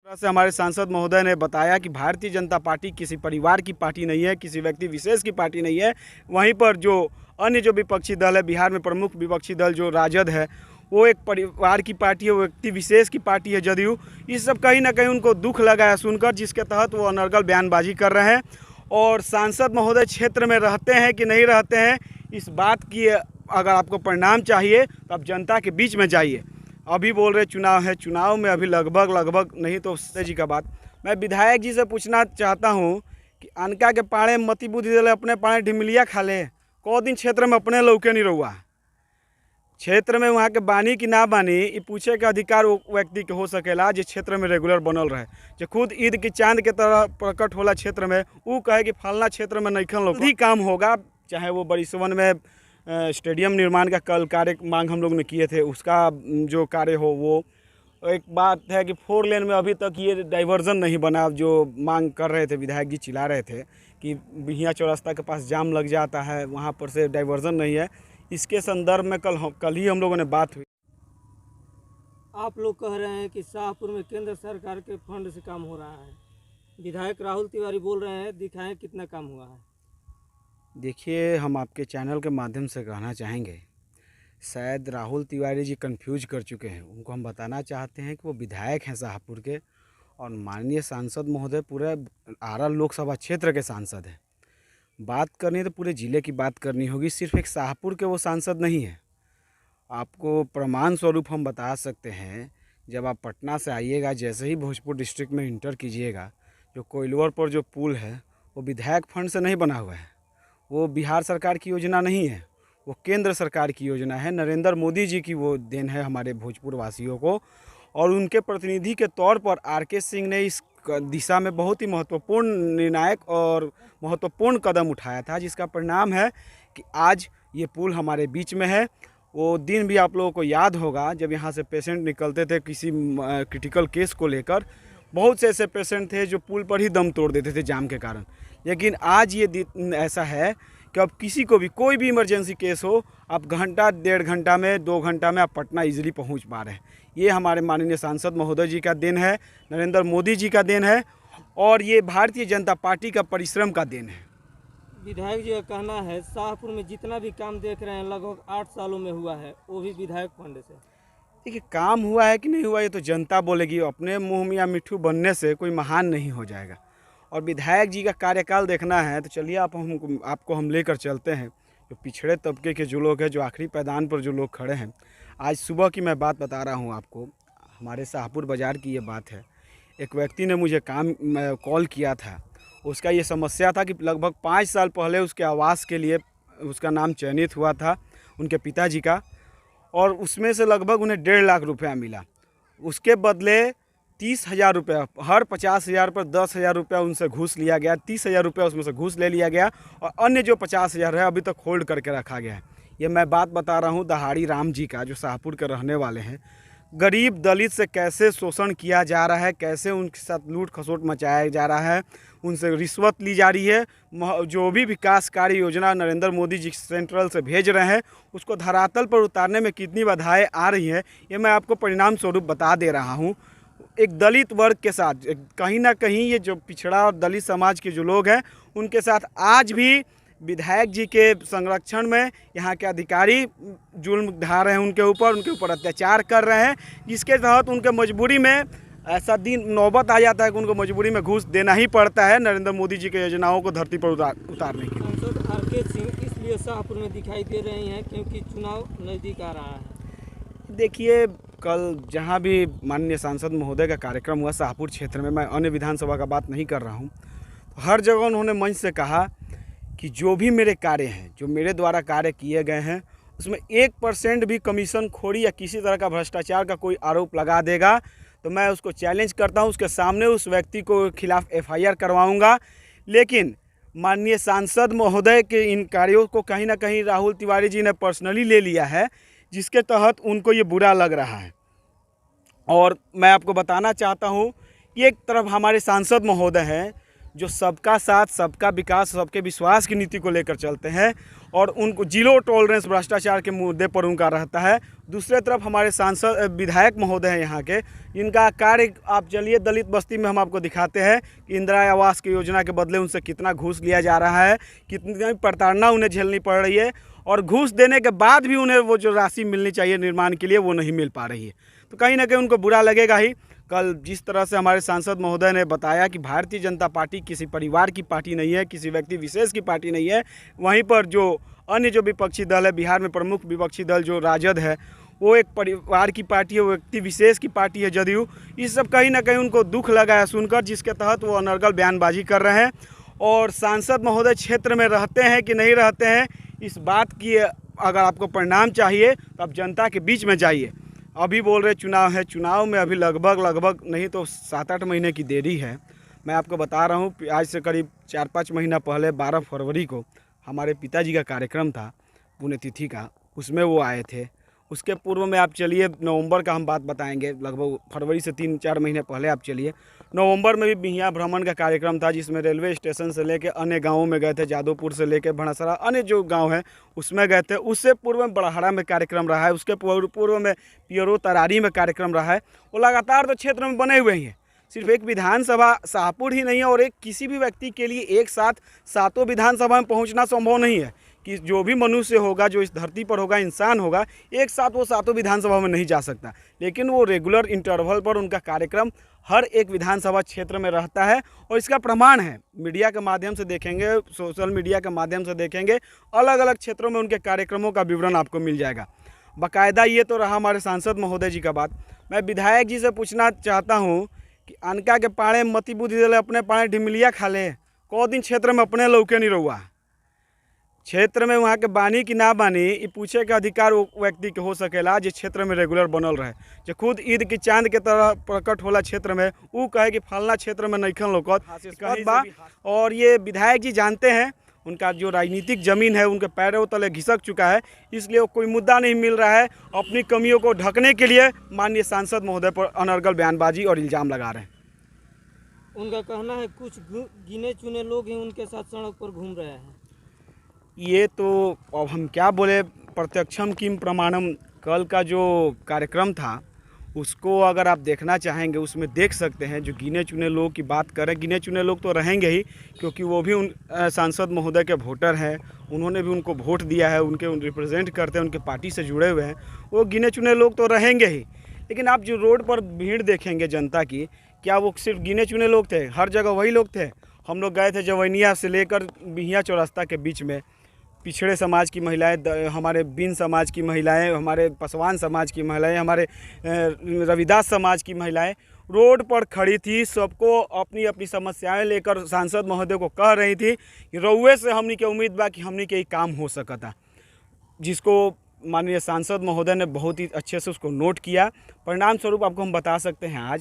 तरह से हमारे सांसद महोदय ने बताया कि भारतीय जनता पार्टी किसी परिवार की पार्टी नहीं है, किसी व्यक्ति विशेष की पार्टी नहीं है। वहीं पर जो अन्य जो विपक्षी दल है, बिहार में प्रमुख विपक्षी दल जो राजद है, वो एक परिवार की पार्टी है, वो व्यक्ति विशेष की पार्टी है जदयू। इस सब कहीं ना कहीं उनको दुख लगा है सुनकर, जिसके तहत वो अनर्गल बयानबाजी कर रहे हैं। और सांसद महोदय क्षेत्र में रहते हैं कि नहीं रहते हैं, इस बात की अगर आपको परिणाम चाहिए तो आप जनता के बीच में जाइए। अभी बोल रहे चुनाव है, चुनाव में अभी लगभग नहीं तो सत्य जी का बात। मैं विधायक जी से पूछना चाहता हूँ कि अनका के पाड़े मती बुद्धि दिले अपने पाड़े ढिमलिया खा ले, को दिन क्षेत्र में अपने लौके नहीं रहुआ। क्षेत्र में वहाँ के बानी कि ना बानी ये पूछे के अधिकार वो व्यक्ति के हो सकेला जो क्षेत्र में रेगुलर बनल रहे, जो खुद ईद की चांद के तरह प्रकट होला क्षेत्र में, वो कहे कि फलना क्षेत्र में नईखन लोग भी काम होगा। चाहे वो बरिसवन में स्टेडियम निर्माण का कल कार्य मांग हम लोग ने किए थे, उसका जो कार्य हो वो एक बात है कि 4 लेन में अभी तक ये डाइवर्जन नहीं बना, जो मांग कर रहे थे विधायक जी चिल्ला रहे थे कि बिहिया चौरास्ता के पास जाम लग जाता है, वहाँ पर से डाइवर्जन नहीं है। इसके संदर्भ में कल ही हम लोगों ने बात हुई। आप लोग कह रहे हैं कि शाहपुर में केंद्र सरकार के फंड से काम हो रहा है, विधायक राहुल तिवारी बोल रहे हैं दिखाएं कितना काम हुआ है। देखिए, हम आपके चैनल के माध्यम से कहना चाहेंगे, शायद राहुल तिवारी जी कंफ्यूज कर चुके हैं। उनको हम बताना चाहते हैं कि वो विधायक हैं शाहपुर के, और माननीय सांसद महोदय पूरे आरा लोकसभा क्षेत्र के सांसद हैं। बात करनी है तो पूरे ज़िले की बात करनी होगी, सिर्फ एक शाहपुर के वो सांसद नहीं है। आपको प्रमाण स्वरूप हम बता सकते हैं, जब आप पटना से आइएगा, जैसे ही भोजपुर डिस्ट्रिक्ट में इंटर कीजिएगा, जो कोइलवर पर जो पुल है वो विधायक फंड से नहीं बना हुआ है, वो बिहार सरकार की योजना नहीं है, वो केंद्र सरकार की योजना है। नरेंद्र मोदी जी की वो देन है हमारे भोजपुर वासियों को। और उनके प्रतिनिधि के तौर पर आर.के. सिंह ने इस दिशा में बहुत ही महत्वपूर्ण निर्णायक और महत्वपूर्ण कदम उठाया था, जिसका परिणाम है कि आज ये पुल हमारे बीच में है। वो दिन भी आप लोगों को याद होगा जब यहाँ से पेशेंट निकलते थे किसी क्रिटिकल केस को लेकर, बहुत से ऐसे पेशेंट थे जो पुल पर ही दम तोड़ देते थे जाम के कारण। लेकिन आज ये ऐसा है कि अब किसी को भी कोई भी इमरजेंसी केस हो, आप घंटा 1.5 घंटा में 2 घंटा में आप पटना इजीली पहुंच पा रहे हैं। ये हमारे माननीय सांसद महोदय जी का देन है, नरेंद्र मोदी जी का देन है, और ये भारतीय जनता पार्टी का परिश्रम का देन है। विधायक जी का कहना है शाहपुर में जितना भी काम देख रहे हैं लगभग 8 सालों में हुआ है, वो भी विधायक फंड से। देखिए, काम हुआ है कि नहीं हुआ ये तो जनता बोलेगी। अपने मुँह में या मिट्ठू बनने से कोई महान नहीं हो जाएगा। और विधायक जी का कार्यकाल देखना है तो चलिए आपको हम लेकर चलते हैं, जो पिछड़े तबके के जो लोग हैं, जो आखिरी पैदान पर जो लोग खड़े हैं। आज सुबह की मैं बात बता रहा हूँ आपको, हमारे शाहपुर बाज़ार की ये बात है। एक व्यक्ति ने मुझे कॉल किया था, उसका ये समस्या था कि लगभग 5 साल पहले उसके आवास के लिए उसका नाम चयनित हुआ था उनके पिताजी का, और उसमें से लगभग उन्हें 1.5 लाख रुपया मिला। उसके बदले 30,000 रुपया, हर 50,000 पर 10,000 रुपया उनसे घूस लिया गया। 30,000 रुपया उसमें से घूस ले लिया गया, और अन्य जो 50,000 है अभी तक होल्ड करके रखा गया है। ये मैं बात बता रहा हूँ दहाड़ी राम जी का, जो शाहपुर के रहने वाले हैं। गरीब दलित से कैसे शोषण किया जा रहा है, कैसे उनके साथ लूट खसोट मचाया जा रहा है, उनसे रिश्वत ली जा रही है। जो भी विकासकारी योजना नरेंद्र मोदी जी सेंट्रल से भेज रहे हैं, उसको धरातल पर उतारने में कितनी बाधाएं आ रही हैं, ये मैं आपको परिणाम स्वरूप बता दे रहा हूँ। एक दलित वर्ग के साथ कहीं ना कहीं ये जो पिछड़ा और दलित समाज के जो लोग हैं, उनके साथ आज भी विधायक जी के संरक्षण में यहाँ के अधिकारी जुल्म ढा रहे हैं, उनके ऊपर अत्याचार कर रहे हैं, जिसके तहत उनके मजबूरी में ऐसा दिन नौबत आ जाता है कि उनको मजबूरी में घूस देना ही पड़ता है नरेंद्र मोदी जी के योजनाओं को धरती पर उतारने के लिए। सांसद आर.के. सिंह इसलिए शाहपुर में दिखाई दे रहे हैं क्योंकि चुनाव नज़दीक आ रहा है। देखिए, कल जहाँ भी माननीय सांसद महोदय का कार्यक्रम हुआ शाहपुर क्षेत्र में, मैं अन्य विधानसभा का बात नहीं कर रहा हूँ, हर जगह उन्होंने मंच से कहा कि जो भी मेरे कार्य हैं, जो मेरे द्वारा कार्य किए गए हैं, उसमें 1% भी कमीशन खोरी या किसी तरह का भ्रष्टाचार का कोई आरोप लगा देगा तो मैं उसको चैलेंज करता हूँ, उसके सामने उस व्यक्ति को खिलाफ FIR करवाऊँगा। लेकिन माननीय सांसद महोदय के इन कार्यों को कहीं ना कहीं राहुल तिवारी जी ने पर्सनली ले लिया है, जिसके तहत उनको ये बुरा लग रहा है। और मैं आपको बताना चाहता हूँ कि एक तरफ हमारे सांसद महोदय हैं जो सबका साथ, सबका विकास, सबके विश्वास की नीति को लेकर चलते हैं और उनको जीरो टॉलरेंस भ्रष्टाचार के मुद्दे पर उनका रहता है। दूसरे तरफ हमारे सांसद विधायक महोदय हैं यहाँ के, इनका कार्य आप चलिए दलित बस्ती में हम आपको दिखाते हैं कि इंदिरा आवास की योजना के बदले उनसे कितना घूस लिया जा रहा है, कितनी प्रताड़ना उन्हें झेलनी पड़ रही है और घूस देने के बाद भी उन्हें वो जो राशि मिलनी चाहिए निर्माण के लिए वो नहीं मिल पा रही है। तो कहीं ना कहीं उनको बुरा लगेगा ही। कल जिस तरह से हमारे सांसद महोदय ने बताया कि भारतीय जनता पार्टी किसी परिवार की पार्टी नहीं है, किसी व्यक्ति विशेष की पार्टी नहीं है, वहीं पर जो अन्य जो विपक्षी दल है, बिहार में प्रमुख विपक्षी दल जो राजद है, वो एक परिवार की पार्टी है, वो व्यक्ति विशेष की पार्टी है जदयू। इस सब कहीं ना कहीं उनको दुख लगा है सुनकर, जिसके तहत वो अनर्गल बयानबाजी कर रहे हैं। और सांसद महोदय क्षेत्र में रहते हैं कि नहीं रहते हैं, इस बात की अगर आपको परिणाम चाहिए तो आप जनता के बीच में जाइए। अभी बोल रहे चुनाव है, चुनाव में अभी लगभग नहीं तो 7-8 महीने की देरी है। मैं आपको बता रहा हूँ, आज से करीब 4-5 महीना पहले 12 फरवरी को हमारे पिताजी का कार्यक्रम था पुण्यतिथि का, उसमें वो आए थे। उसके पूर्व में आप चलिए नवंबर का हम बात बताएंगे, लगभग फरवरी से 3-4 महीने पहले आप चलिए, नवंबर में भी बिहियाँ भ्रमण का कार्यक्रम था, जिसमें रेलवे स्टेशन से लेके अन्य गाँवों में गए थे, जादवपुर से लेके भड़सरा अन्य जो गांव है उसमें गए थे। उससे पूर्व में बड़हरा में कार्यक्रम रहा है, उसके पूर्व में पियरो तरारी में कार्यक्रम रहा है। वो लगातार तो क्षेत्र में बने हुए ही हैं। सिर्फ एक विधानसभा शाहपुर ही नहीं है और एक किसी भी व्यक्ति के लिए एक साथ 7 विधानसभा में पहुंचना संभव नहीं है कि जो भी मनुष्य होगा, जो इस धरती पर होगा, इंसान होगा, एक साथ वो 7 विधानसभा में नहीं जा सकता। लेकिन वो रेगुलर इंटरवल पर उनका कार्यक्रम हर एक विधानसभा क्षेत्र में रहता है और इसका प्रमाण है, मीडिया के माध्यम से देखेंगे, सोशल मीडिया के माध्यम से देखेंगे, अलग अलग क्षेत्रों में उनके कार्यक्रमों का विवरण आपको मिल जाएगा बाकायदा। ये तो रहा हमारे सांसद महोदय जी का बात। मैं विधायक जी से पूछना चाहता हूँ कि अनका के पाड़े मती बुद्धि दिले अपने पाड़े ढिमलिया खा ले, को दिन क्षेत्र में अपने लौके नहीं रहुआ, क्षेत्र में वहाँ के बानी कि ना बानी ये पूछे के अधिकार वो व्यक्ति के हो सकेला जो क्षेत्र में रेगुलर बनल रहे, जो खुद ईद की चांद के तरह प्रकट होला क्षेत्र में, वो कहे कि फलना क्षेत्र में नईखन लौकत बा। और ये विधायक जी जानते हैं उनका जो राजनीतिक जमीन है उनके पैरों तले घिसक चुका है, इसलिए कोई मुद्दा नहीं मिल रहा है। अपनी कमियों को ढकने के लिए माननीय सांसद महोदय पर अनर्गल बयानबाजी और इल्ज़ाम लगा रहे हैं। उनका कहना है कुछ गिने चुने लोग ही उनके साथ सड़क पर घूम रहे हैं। ये तो अब हम क्या बोले, प्रत्यक्षम किम प्रमाणम। कल का जो कार्यक्रम था उसको अगर आप देखना चाहेंगे उसमें देख सकते हैं, जो गिने चुने लोग की बात करें, गिने चुने लोग तो रहेंगे ही क्योंकि वो भी उन सांसद महोदय के वोटर हैं, उन्होंने भी उनको वोट दिया है, उनके रिप्रेजेंट करते हैं, उनके पार्टी से जुड़े हुए हैं, वो गिने चुने लोग तो रहेंगे ही। लेकिन आप जो रोड पर भीड़ देखेंगे जनता की, क्या वो सिर्फ गिने चुने लोग थे? हर जगह वही लोग थे। हम लोग गए थे जवैनिया से लेकर बिहिया चौरास्ता के बीच में, पिछड़े समाज की महिलाएं, हमारे बिन समाज की महिलाएं, हमारे पासवान समाज की महिलाएं, हमारे रविदास समाज की महिलाएं रोड पर खड़ी थी। सबको अपनी अपनी समस्याएं लेकर सांसद महोदय को कह रही थी कि रउए से हमनी के उम्मीद बा कि हमनी के ही काम हो सकता, जिसको माननीय सांसद महोदय ने बहुत ही अच्छे से उसको नोट किया। परिणाम स्वरूप आपको हम बता सकते हैं,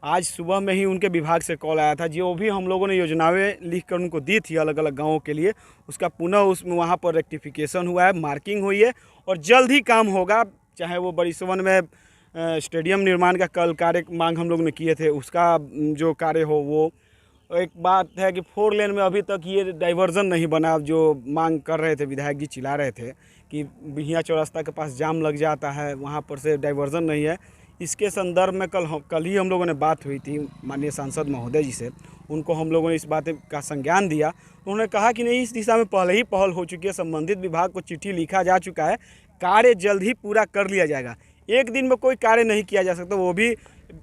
आज सुबह में ही उनके विभाग से कॉल आया था, जो भी हम लोगों ने योजनाएं लिख कर उनको दी थी अलग अलग गाँवों के लिए, उसका पुनः उसमें वहाँ पर रेक्टिफिकेशन हुआ है, मार्किंग हुई है और जल्द ही काम होगा। चाहे वो बरिसवन में स्टेडियम निर्माण का कल कार्य मांग हम लोग ने किए थे, उसका जो कार्य हो वो। एक बात है कि 4 लेन में अभी तक ये डाइवर्जन नहीं बना, जो मांग कर रहे थे विधायक जी, चिल्ला रहे थे कि बिहिया चौरास्ता के पास जाम लग जाता है, वहाँ पर से डाइवर्जन नहीं है। इसके संदर्भ में कल ही हम लोगों ने बात हुई थी माननीय सांसद महोदय जी से, उनको हम लोगों ने इस बात का संज्ञान दिया। उन्होंने कहा कि नहीं, इस दिशा में पहले ही पहल हो चुकी है, संबंधित विभाग को चिट्ठी लिखा जा चुका है, कार्य जल्द ही पूरा कर लिया जाएगा। एक दिन में कोई कार्य नहीं किया जा सकता, वो भी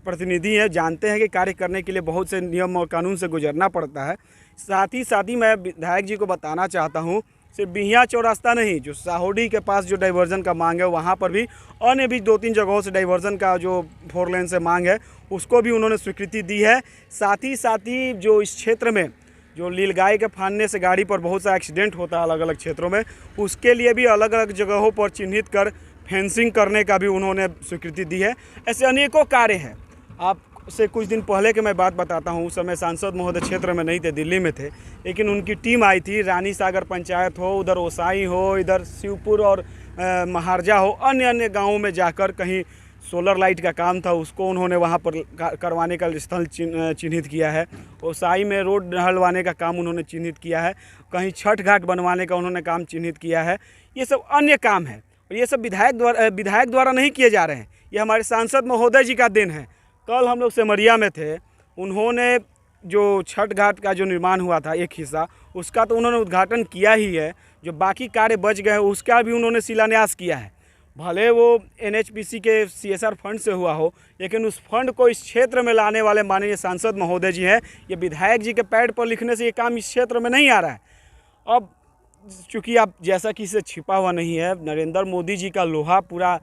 प्रतिनिधि हैं, जानते हैं कि कार्य करने के लिए बहुत से नियम और कानून से गुजरना पड़ता है। साथ ही मैं विधायक जी को बताना चाहता हूँ, सिर्फ बिहिया चौरास्ता नहीं, जो साहोडी के पास जो डाइवर्जन का मांग है वहाँ पर भी अन्य भी 2-3 जगहों से डाइवर्जन का जो 4 लेन से मांग है उसको भी उन्होंने स्वीकृति दी है। साथ ही जो इस क्षेत्र में जो लीलगाय के फानने से गाड़ी पर बहुत सा एक्सीडेंट होता है अलग अलग क्षेत्रों में, उसके लिए भी अलग अलग जगहों पर चिन्हित कर फेंसिंग करने का भी उन्होंने स्वीकृति दी है। ऐसे अनेकों कार्य हैं। आप से कुछ दिन पहले के मैं बात बताता हूँ, उस समय सांसद महोदय क्षेत्र में नहीं थे, दिल्ली में थे, लेकिन उनकी टीम आई थी। रानी सागर पंचायत हो, उधर ओसाई हो, इधर शिवपुर और महारजा हो, अन्य गाँवों में जाकर कहीं सोलर लाइट का काम था उसको उन्होंने वहाँ पर करवाने का स्थल चिन्हित किया है। ओसाई में रोड ढलवाने का काम उन्होंने चिन्हित किया है। कहीं छठ घाट बनवाने का उन्होंने काम चिन्हित किया है। ये सब अन्य काम है और ये सब विधायक द्वारा नहीं किए जा रहे हैं। ये हमारे सांसद महोदय जी का देन है। कल हम लोग सिमरिया में थे, उन्होंने जो छठ घाट का जो निर्माण हुआ था एक हिस्सा, उसका तो उन्होंने उद्घाटन किया ही है। जो बाकी कार्य बच गए उसका भी उन्होंने शिलान्यास किया है। भले वो NHPC के CSR फंड से हुआ हो, लेकिन उस फंड को इस क्षेत्र में लाने वाले माननीय सांसद महोदय जी हैं। ये विधायक जी के पैड पर लिखने से ये काम इस क्षेत्र में नहीं आ रहा है। अब चूँकि आप जैसा कि इसे छिपा हुआ नहीं है, नरेंद्र मोदी जी का लोहा पूरा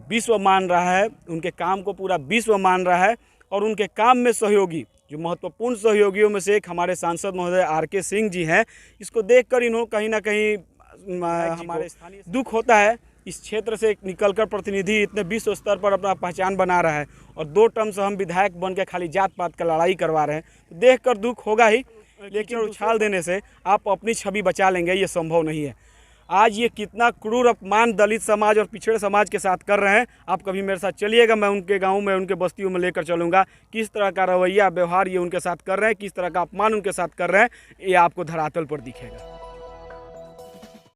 विश्व मान रहा है, उनके काम को पूरा विश्व मान रहा है। और उनके काम में सहयोगी, जो महत्वपूर्ण सहयोगियों में से एक हमारे सांसद महोदय RK सिंह जी हैं, इसको देखकर इन्होंने कहीं ना कहीं हमारे स्थानीय दुख होता है। इस क्षेत्र से निकलकर प्रतिनिधि इतने विश्व स्तर पर अपना पहचान बना रहा है और 2 टर्म से हम विधायक बन के खाली जात पात का लड़ाई करवा रहे हैं, तो देखकर दुख होगा ही। लेकिन उछाल देने से आप अपनी छवि बचा लेंगे, ये संभव नहीं है। आज ये कितना क्रूर अपमान दलित समाज और पिछड़े समाज के साथ कर रहे हैं, आप कभी मेरे साथ चलिएगा, मैं उनके गाँव में उनके बस्तियों में लेकर चलूँगा। किस तरह का रवैया व्यवहार ये उनके साथ कर रहे हैं, किस तरह का अपमान उनके साथ कर रहे हैं, ये आपको धरातल पर दिखेगा।